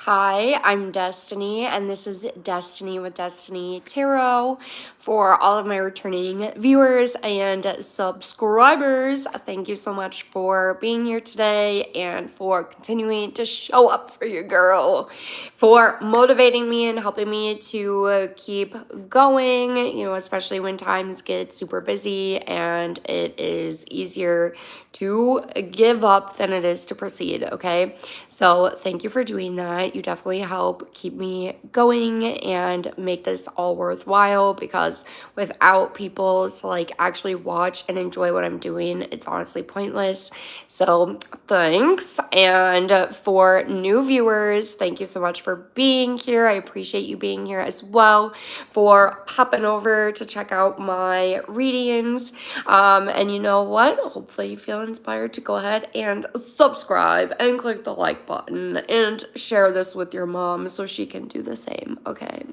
Hi, I'm Destiny, and this is Destiny with Destiny Tarot. For all of my returning viewers and subscribers, thank you so much for being here today and for continuing to show up for your girl, for motivating me and helping me to keep going, especially when times get super busy and it is easier to give up than it is to proceed, okay? So thank you for doing that. You definitely help keep me going and make this all worthwhile, because without people to actually watch and enjoy what I'm doing, it's honestly pointless. So thanks. And for new viewers, thank you so much for being here. I appreciate you being here as well, for popping over to check out my readings. And you know what? Hopefully you feel inspired to go ahead and subscribe and click the like button and share this with your mom so she can do the same. Okay.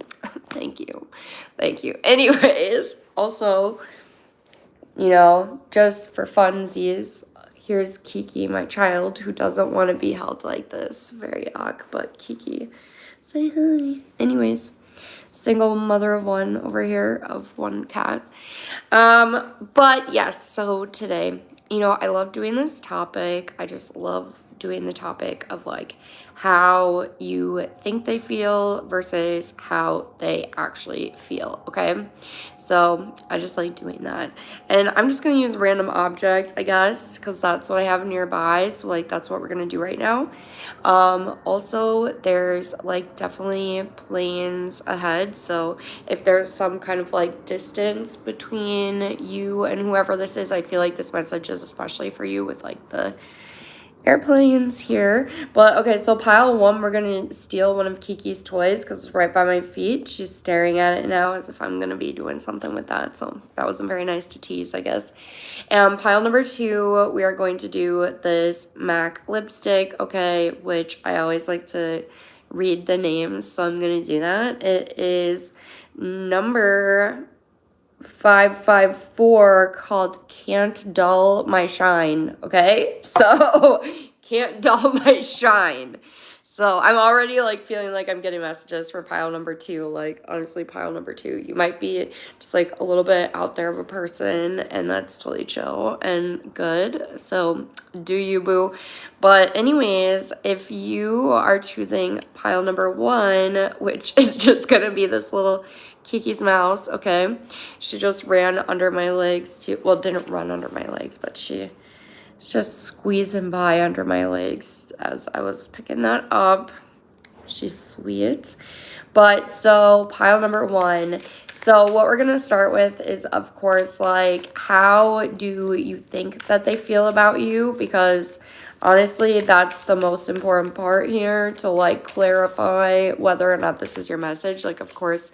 Thank you. Thank you. Anyways, also, just for funsies, here's Kiki, my child, who doesn't want to be held like this. Very awkward, but Kiki, say hi. Anyways, single mother of one over here, of one cat. But yes, so today, I love doing this topic. I just love doing the topic of how you think they feel versus how they actually feel, okay? So I just like doing that. And I'm just going to use a random object, I guess, because that's what I have nearby. So that's what we're going to do right now. Also, there's definitely planes ahead. So if there's some kind of distance between you and whoever this is, I feel like this message is especially for you with the airplanes here. But okay, so pile one, we're gonna steal one of Kiki's toys because it's right by my feet. She's staring at it now as if I'm gonna be doing something with that. So that wasn't very nice to tease, I guess. And pile number two, we are going to do this MAC lipstick, okay, which I always like to read the names, so I'm gonna do that. It is number 554, called Can't Dull My Shine, okay? So, Can't Dull My Shine. So, I'm already, feeling like I'm getting messages for pile number two. Honestly, pile number two, you might be just, a little bit out there of a person, and that's totally chill and good. So, do you, boo? But anyways, if you are choosing pile number one, which is just gonna be this little Kiki's mouse, okay? She just ran under my legs too. Well, didn't run under my legs, but she's just squeezing by under my legs as I was picking that up. She's sweet. But so pile number one. So what we're going to start with is, of course, how do you think that they feel about you? Because honestly, that's the most important part here, to clarify whether or not this is your message. Of course,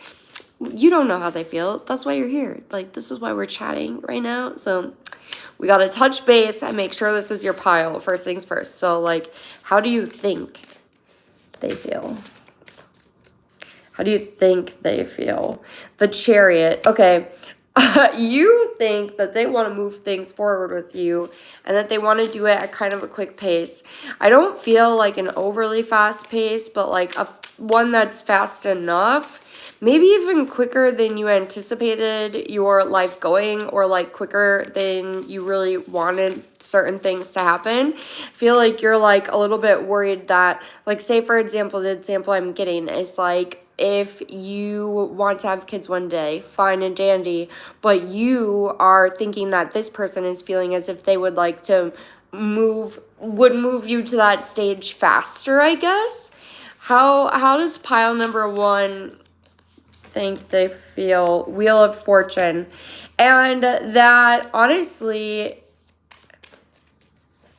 you don't know how they feel. That's why you're here. This is why we're chatting right now. So we got to touch base and make sure this is your pile. First things first. So how do you think they feel? How do you think they feel? The Chariot. Okay. You think that they want to move things forward with you and that they want to do it at kind of a quick pace. I don't feel an overly fast pace, but one that's fast enough. Maybe even quicker than you anticipated your life going, or quicker than you really wanted certain things to happen. I feel like you're a little bit worried that, say for example, the example I'm getting is if you want to have kids one day, fine and dandy, but you are thinking that this person is feeling as if they would like to move you to that stage faster, I guess. How does pile number one think they feel? Wheel of Fortune. And that honestly,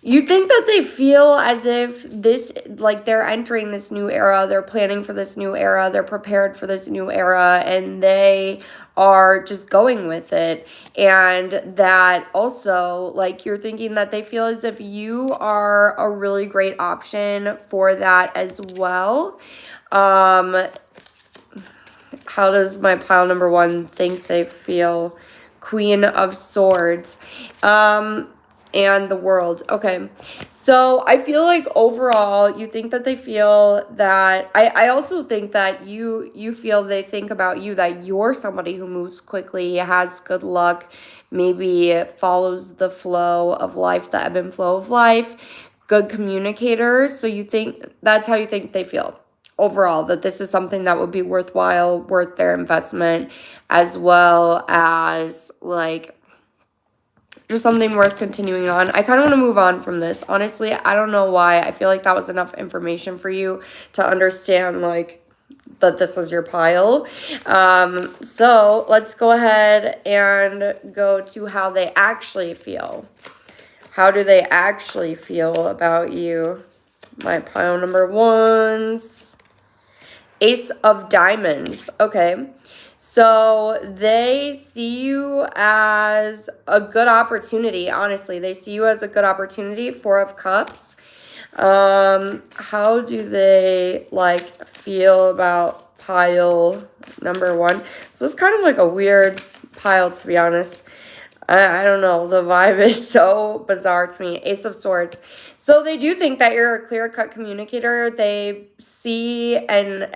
you think that they feel as if this, they're entering this new era, they're planning for this new era, they're prepared for this new era, and they are just going with it. And that also, you're thinking that they feel as if you are a really great option for that as well. How does my pile number one think they feel? Queen of Swords. and the world. Okay. So I feel like overall you think that they feel that I also think that you feel they think about you that you're somebody who moves quickly, has good luck, maybe follows the flow of life, the ebb and flow of life, good communicators. So you think that's how you think they feel overall, that this is something that would be worthwhile, worth their investment, as well as like just something worth continuing on. I kind of want to move on from this. Honestly, I don't know why. I feel like that was enough information for you to understand, like, that this is your pile. So let's go ahead and go to how they actually feel. How do they actually feel about you? My pile number ones. Ace of Diamonds. Okay. So they see you as a good opportunity. Honestly, they see you as a good opportunity. Four of Cups. How do they like feel about pile number one? So it's kind of like a weird pile, to be honest. I don't know. The vibe is so bizarre to me. Ace of Swords. So they do think that you're a clear-cut communicator. They see and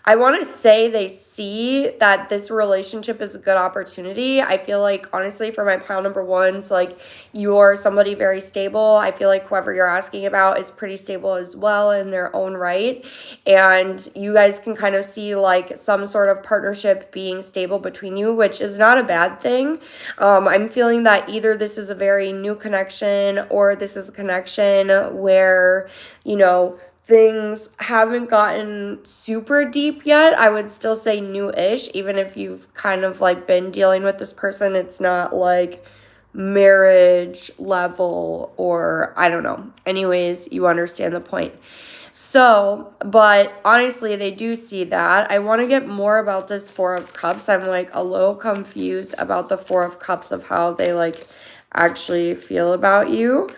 I want to say they see that this relationship is a good opportunity. I feel like, honestly, for my pile number ones, like, you're somebody very stable. I feel like whoever you're asking about is pretty stable as well in their own right. And you guys can kind of see, like, some sort of partnership being stable between you, which is not a bad thing. I'm feeling that either this is a very new connection or this is a connection where, you know, things haven't gotten super deep yet. I would still say new-ish, even if you've kind of like been dealing with this person. It's not like marriage level, or I don't know. Anyways, you understand the point. So, but honestly, they do see that. I want to get more about this Four of Cups. I'm like a little confused about the Four of Cups of how they like actually feel about you.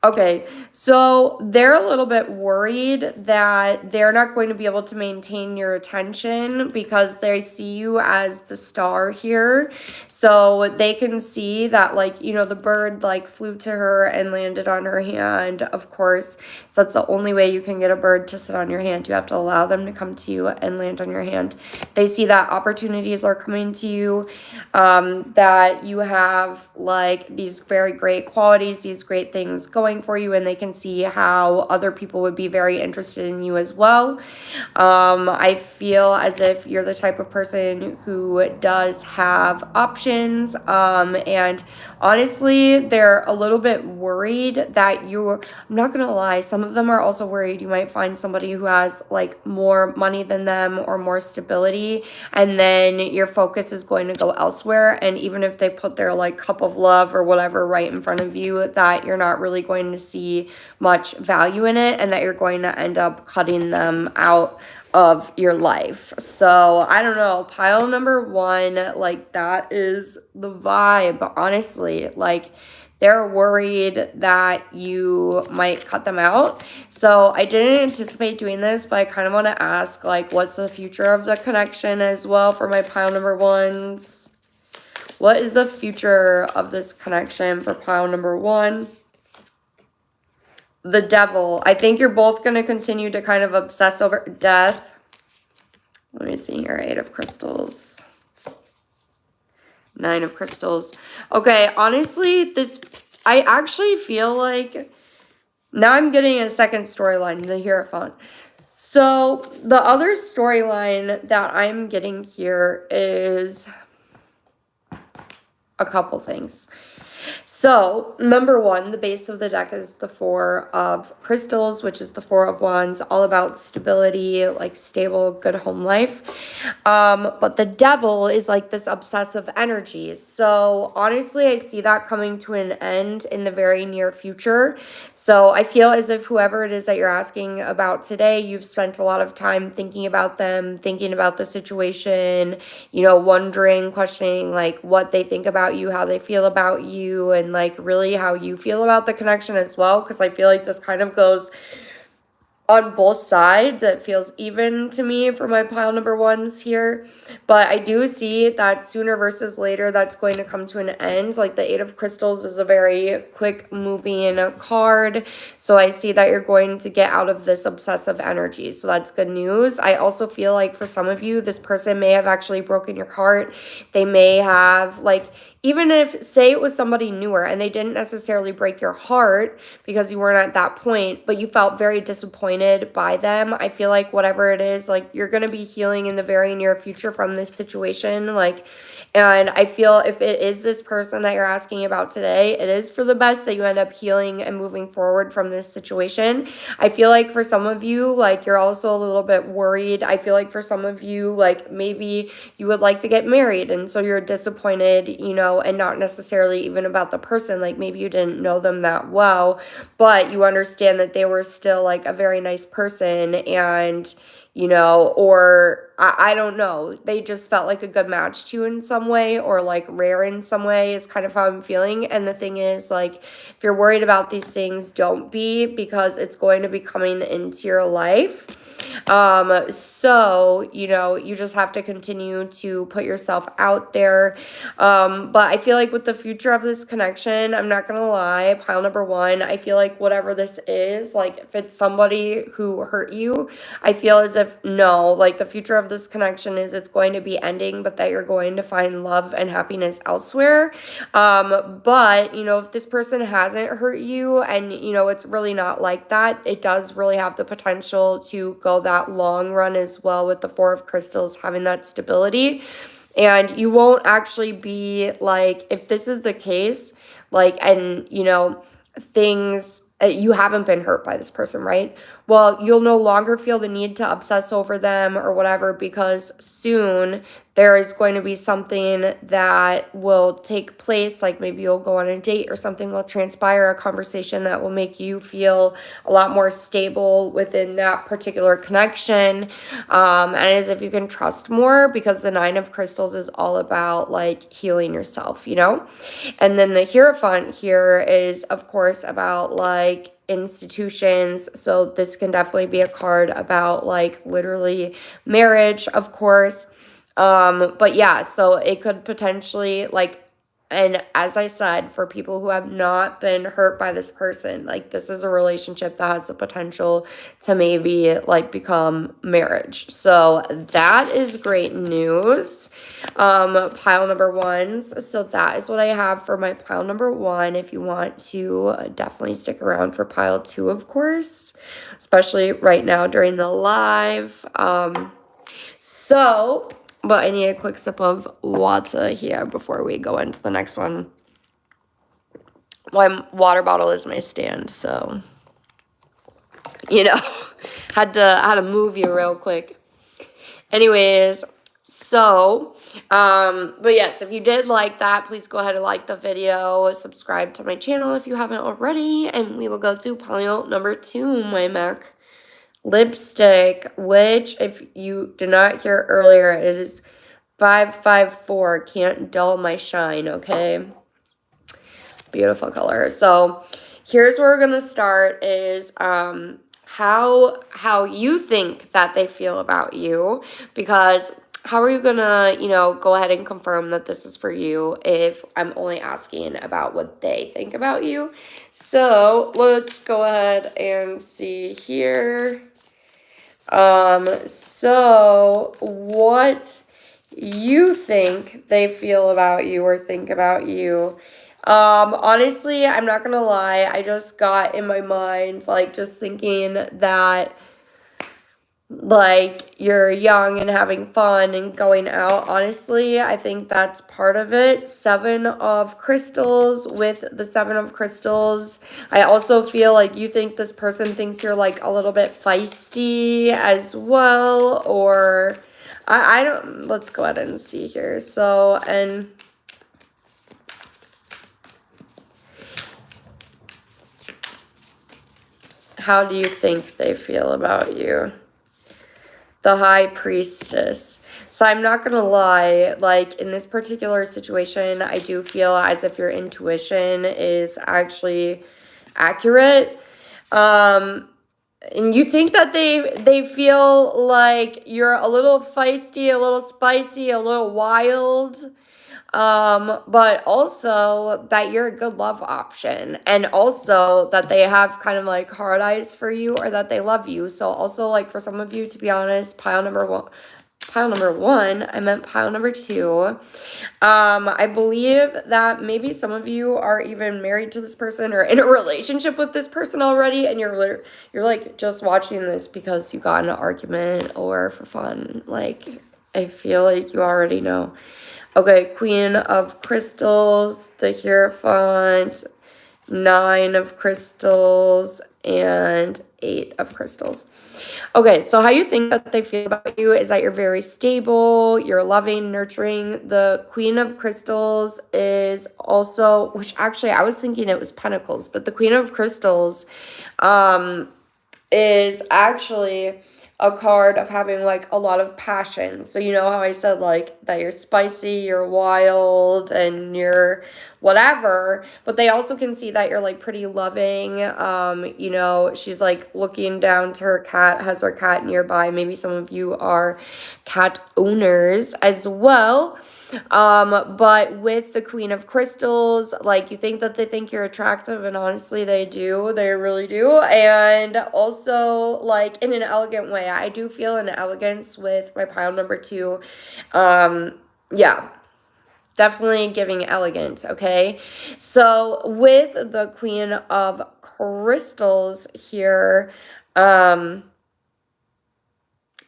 Okay, so they're a little bit worried that they're not going to be able to maintain your attention because they see you as the star here. So they can see that, like, you know, the bird like flew to her and landed on her hand, of course. So that's the only way you can get a bird to sit on your hand. You have to allow them to come to you and land on your hand. They see that opportunities are coming to you, that you have like these very great qualities, these great things going for you, and they can see how other people would be very interested in you as well. I feel as if you're the type of person who does have options, and honestly, they're a little bit worried that I'm not gonna lie, some of them are also worried you might find somebody who has like more money than them or more stability, and then your focus is going to go elsewhere. And even if they put their like cup of love or whatever right in front of you, that you're not really going to see much value in it, and that you're going to end up cutting them out of your life. So I don't know, pile number one, like, that is the vibe, honestly. Like, they're worried that you might cut them out. So I didn't anticipate doing this, but I kind of want to ask, like, what's the future of the connection as well for my pile number ones? What is the future of this connection for pile number one? The Devil. I think you're both going to continue to kind of obsess over death. Let me see here. 8 of Crystals. 9 of Crystals. Okay, honestly, I actually feel like now I'm getting a second storyline, the Hierophant. So the other storyline that I'm getting here is a couple things. So, number one, the base of the deck is the 4 of Crystals, which is the 4 of Wands, all about stability, like stable, good home life. But the Devil is like this obsessive energy. So, honestly, I see that coming to an end in the very near future. So, I feel as if whoever it is that you're asking about today, you've spent a lot of time thinking about them, thinking about the situation, you know, wondering, questioning, like, what they think about you, how they feel about you, and like really how you feel about the connection as well, because I feel like this kind of goes on both sides. It feels even to me for my pile number ones here. But I do see that sooner versus later that's going to come to an end. Like the Eight of Crystals is a very quick moving card. So I see that you're going to get out of this obsessive energy. So that's good news. I also feel like for some of you, this person may have actually broken your heart. They may have, like, even if, say it was somebody newer and they didn't necessarily break your heart because you weren't at that point, but you felt very disappointed by them, I feel like whatever it is, like, you're going to be healing in the very near future from this situation. Like, and I feel if it is this person that you're asking about today, it is for the best that you end up healing and moving forward from this situation. I feel like for some of you, like, you're also a little bit worried. I feel like for some of you, like, maybe you would like to get married and so you're disappointed, you know, and not necessarily even about the person. Like, maybe you didn't know them that well, but you understand that they were still like a very nice person, and you know, or I don't know, they just felt like a good match to you in some way, or like rare in some way is kind of how I'm feeling. And the thing is, like, if you're worried about these things, don't be, because it's going to be coming into your life. So, you know, you just have to continue to put yourself out there. But I feel like with the future of this connection, I'm not gonna lie, pile number one, I feel like whatever this is, like, if it's somebody who hurt you, I feel as if, no, like, the future of this connection is it's going to be ending, but that you're going to find love and happiness elsewhere. But, you know, if this person hasn't hurt you and, you know, it's really not like that, it does really have the potential to go that long run as well, with the Four of Crystals having that stability. And you won't actually be like, if this is the case, like, and, you know, things, you haven't been hurt by this person, right? Well, you'll no longer feel the need to obsess over them or whatever, because soon there is going to be something that will take place. Like, maybe you'll go on a date or something will transpire, a conversation that will make you feel a lot more stable within that particular connection. And as if you can trust more, because the Nine of Crystals is all about like healing yourself, you know? And then the Hierophant here is, of course, about like institutions. So this can definitely be a card about like literally marriage, of course. But yeah, so it could potentially like, and as I said, for people who have not been hurt by this person, like, this is a relationship that has the potential to maybe like become marriage. So that is great news. Pile number ones. So that is what I have for my pile number one. If you want to definitely stick around for pile two, of course, especially right now during the live. But I need a quick sip of water here before we go into the next one. My water bottle is my stand, so, you know, had to move you real quick. Anyways, so, but yes, if you did like that, please go ahead and like the video, subscribe to my channel if you haven't already, and we will go to pile number two, my MAC lipstick, which, if you did not hear earlier, it is 554, Can't Dull My Shine, okay? Beautiful color. So here's where we're going to start is how you think that they feel about you, because how are you going to, you know, go ahead and confirm that this is for you if I'm only asking about what they think about you? So let's go ahead and see here. So what you think they feel about you or think about you. Honestly, I'm not gonna lie, I just got in my mind, like, just thinking that, like, you're young and having fun and going out. Honestly, I think that's part of it. Seven of Crystals. With the Seven of Crystals, I also feel like you think this person thinks you're like a little bit feisty as well, or I don't, let's go ahead and see here. So, and how do you think they feel about you? The High Priestess. So I'm not going to lie, like, in this particular situation, I do feel as if your intuition is actually accurate. and you think that they feel like you're a little feisty, a little spicy, a little wild, but also that you're a good love option, and also that they have kind of like hard eyes for you, or that they love you. So also, like, for some of you, to be honest, pile number one, I meant pile number two. I believe that maybe some of you are even married to this person or in a relationship with this person already, and you're like just watching this because you got in an argument or for fun. Like, I feel like you already know. Okay, Queen of Crystals, the Hierophant, Nine of Crystals, and Eight of Crystals. Okay, so how you think that they feel about you is that you're very stable, you're loving, nurturing. The Queen of Crystals is also, which actually I was thinking it was Pentacles, but the Queen of Crystals is actually a card of having like a lot of passion. So you know how I said like that you're spicy, you're wild, and you're whatever, but they also can see that you're like pretty loving. You know, she's like looking down to her cat, has her cat nearby. Maybe some of you are cat owners as well. But with the Queen of Crystals, like, you think that they think you're attractive, and honestly they do, they really do. And also, like, in an elegant way. I do feel an elegance with my pile number two. Yeah, definitely giving elegance. Okay, so with the Queen of Crystals here,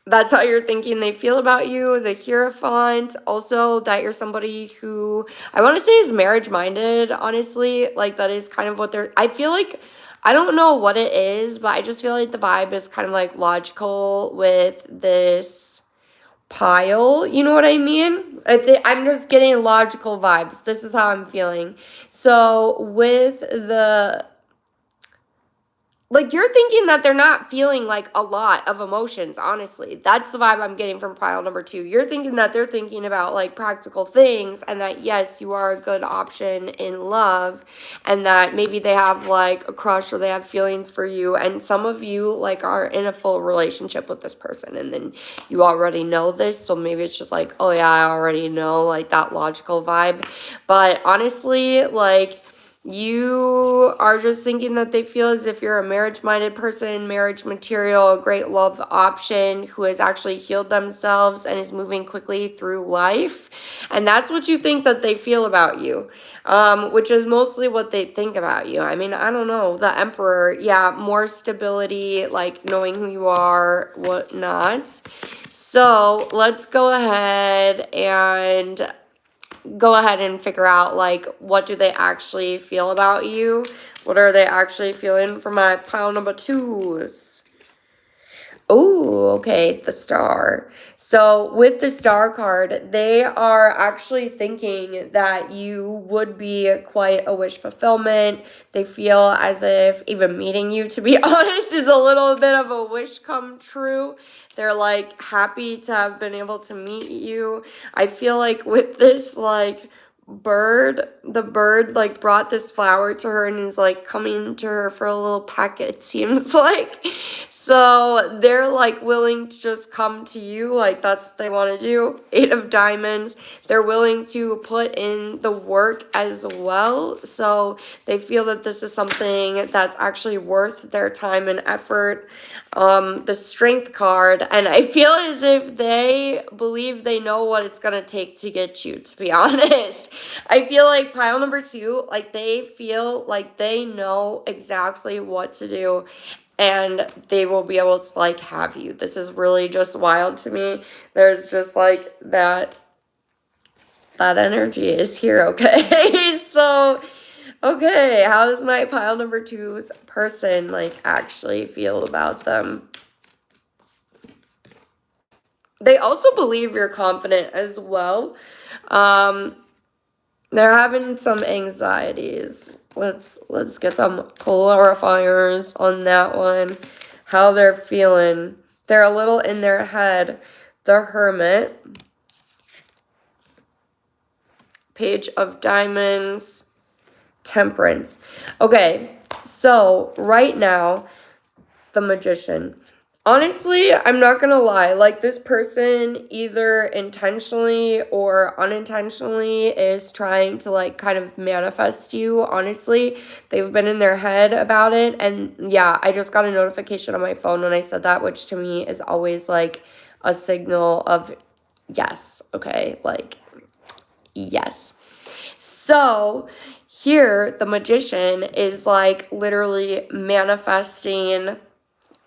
that's how you're thinking they feel about you. The Hierophant, also that you're somebody who I want to say is marriage minded, honestly. Like, that is kind of what they're, I feel like, I don't know what it is, but I just feel like the vibe is kind of like logical with this pile. You know what I mean? I'm just getting logical vibes. This is how I'm feeling. So with the, like, you're thinking that they're not feeling like a lot of emotions, honestly. That's the vibe I'm getting from pile number two. You're thinking that they're thinking about like practical things, and that yes, you are a good option in love, and that maybe they have like a crush or they have feelings for you, and some of you like are in a full relationship with this person, and then you already know this, so maybe it's just like, oh yeah, I already know, like that logical vibe. But honestly, like, you are just thinking that they feel as if you're a marriage-minded person, marriage material, a great love option who has actually healed themselves and is moving quickly through life. And that's what you think that they feel about you, which is mostly what they think about you. I mean, I don't know. The Emperor, yeah, more stability, like knowing who you are, whatnot. So let's go ahead and figure out, like, what do they actually feel about you? What are they actually feeling for my pile number twos? Oh, okay, the Star. So with the Star card, they are actually thinking that you would be quite a wish fulfillment. They feel as if even meeting you, to be honest, is a little bit of a wish come true. They're like happy to have been able to meet you. I feel like with this, like, the bird like brought this flower to her and is like coming to her for a little peck, it seems like. So they're like willing to just come to you, like that's what they want to do. Eight of Diamonds, they're willing to put in the work as well, so they feel that this is something that's actually worth their time and effort. The Strength card, and I feel as if they believe they know what it's gonna take to get you, to be honest. I feel like pile number two, like, they feel like they know exactly what to do, and they will be able to like have you. This is really just wild to me. There's just like that energy is here. Okay. So okay, how does my pile number two's person like actually feel about them? They also believe you're confident as well. They're having some anxieties. Let's get some clarifiers on that one. How they're feeling. They're a little in their head. The Hermit. Page of Diamonds. Temperance. Okay, so right now, the Magician. Honestly, I'm not gonna lie, like this person either intentionally or unintentionally is trying to like kind of manifest you. Honestly, they've been in their head about it. And yeah, I just got a notification on my phone when I said that, which to me is always like a signal of yes, okay, like yes. So here, the Magician is like literally manifesting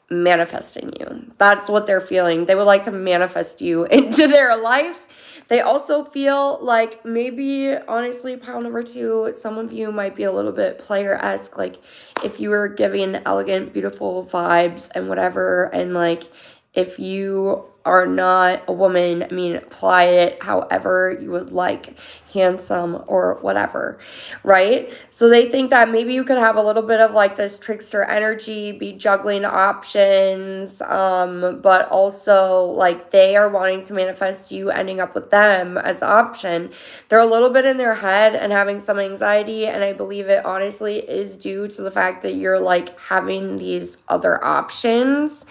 you. That's what they're feeling. They would like to manifest you into their life. They also feel like maybe, honestly, pile number two, some of you might be a little bit player-esque. Like if you were giving elegant, beautiful vibes and whatever, and like if you are not a woman, I mean, apply it however you would like, handsome or whatever, right? So they think that maybe you could have a little bit of like this trickster energy, be juggling options, but also like they are wanting to manifest you ending up with them as the option. They're a little bit in their head and having some anxiety, and I believe it honestly is due to the fact that you're like having these other options.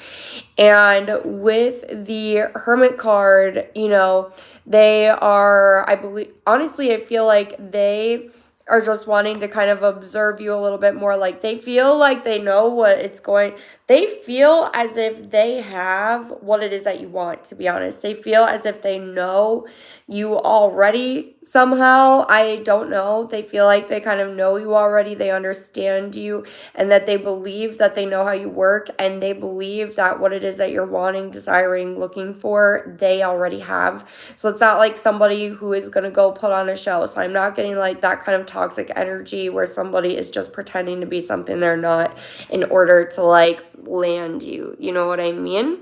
And with the Hermit card, you know, they are, I believe, honestly, I feel like they are just wanting to kind of observe you a little bit more. Like they feel like they know what it's going, they feel as if they have what it is that you want, to be honest. They feel as if they know you already somehow. I don't know. They feel like they kind of know you already. They understand you, and that they believe that they know how you work, and they believe that what it is that you're wanting, desiring, looking for, they already have. So it's not like somebody who is going to go put on a show. So I'm not getting like that kind of toxic energy where somebody is just pretending to be something they're not in order to like land you. You know what I mean?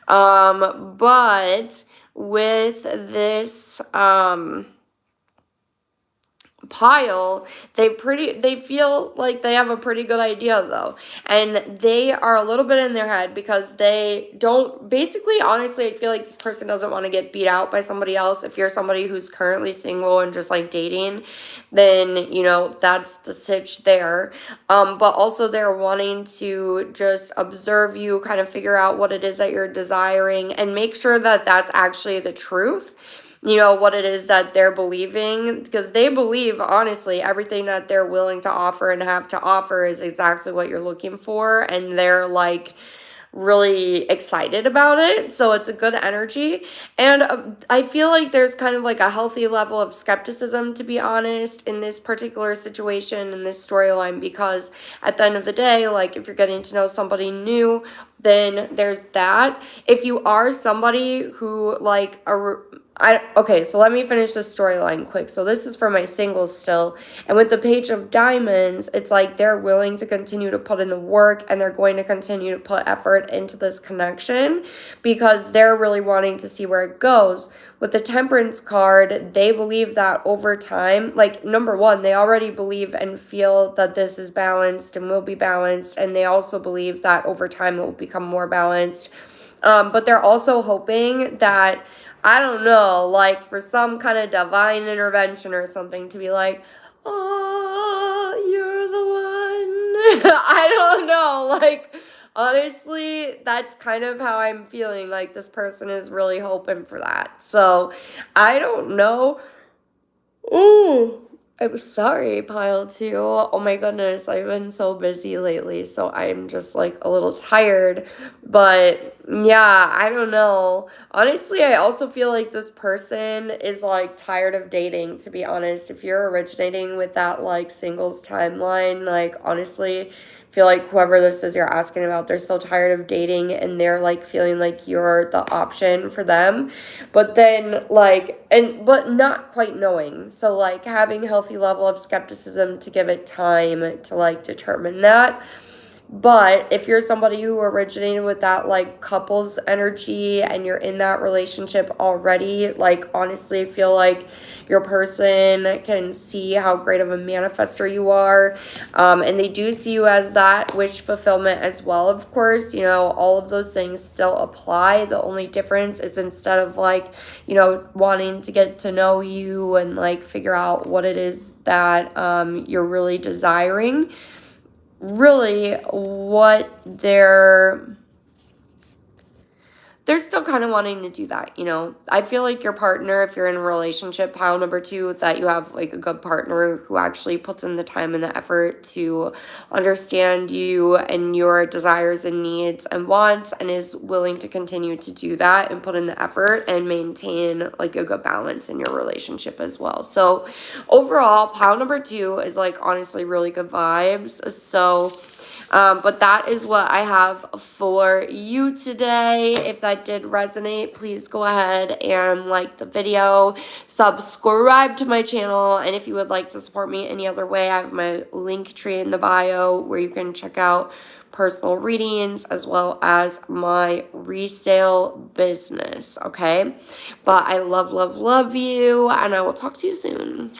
But with this pile, they feel like they have a pretty good idea though, and they are a little bit in their head because they don't, basically, honestly, I feel like this person doesn't want to get beat out by somebody else. If you're somebody who's currently single and just like dating, then you know that's the sitch there. But also they're wanting to just observe you, kind of figure out what it is that you're desiring, and make sure that that's actually the truth, you know, what it is that they're believing, because they believe, honestly, everything that they're willing to offer and have to offer is exactly what you're looking for, and they're like really excited about it. So it's a good energy. And I feel like there's kind of like a healthy level of skepticism, to be honest, in this particular situation, in this storyline, because at the end of the day, like if you're getting to know somebody new, then there's that. If you are somebody who like okay, so let me finish this storyline quick. So this is for my singles still. And with the Page of Diamonds, it's like they're willing to continue to put in the work, and they're going to continue to put effort into this connection because they're really wanting to see where it goes. With the Temperance card, they believe that over time, like number one, they already believe and feel that this is balanced and will be balanced. And they also believe that over time it will become more balanced. But they're also hoping that, I don't know, like for some kind of divine intervention or something to be like, oh, you're the one. I don't know. Like, honestly, that's kind of how I'm feeling. Like, this person is really hoping for that. So, I don't know. Ooh. I'm sorry, pile two. Oh my goodness, I've been so busy lately, so I'm just like a little tired. But yeah, I don't know. Honestly, I also feel like this person is like tired of dating, to be honest. If you're originating with that like singles timeline, like honestly, feel like whoever this is you're asking about, they're so tired of dating, and they're like feeling like you're the option for them, but then like, but not quite knowing. So like having a healthy level of skepticism to give it time to like determine that. But if you're somebody who originated with that like couples energy and you're in that relationship already, like honestly, I feel like your person can see how great of a manifester you are. And they do see you as that wish fulfillment as well, of course. You know, all of those things still apply. The only difference is instead of like, you know, wanting to get to know you and like figure out what it is that you're really desiring, really what they're still kind of wanting to do that, you know. I feel like your partner, if you're in a relationship, pile number 2, that you have like a good partner who actually puts in the time and the effort to understand you and your desires and needs and wants, and is willing to continue to do that and put in the effort and maintain like a good balance in your relationship as well. So overall, pile number 2 is like honestly really good vibes. So but that is what I have for you today. If that did resonate, please go ahead and like the video, subscribe to my channel, and if you would like to support me any other way, I have my link tree in the bio where you can check out personal readings as well as my resale business, okay? But I love, love, love you, and I will talk to you soon.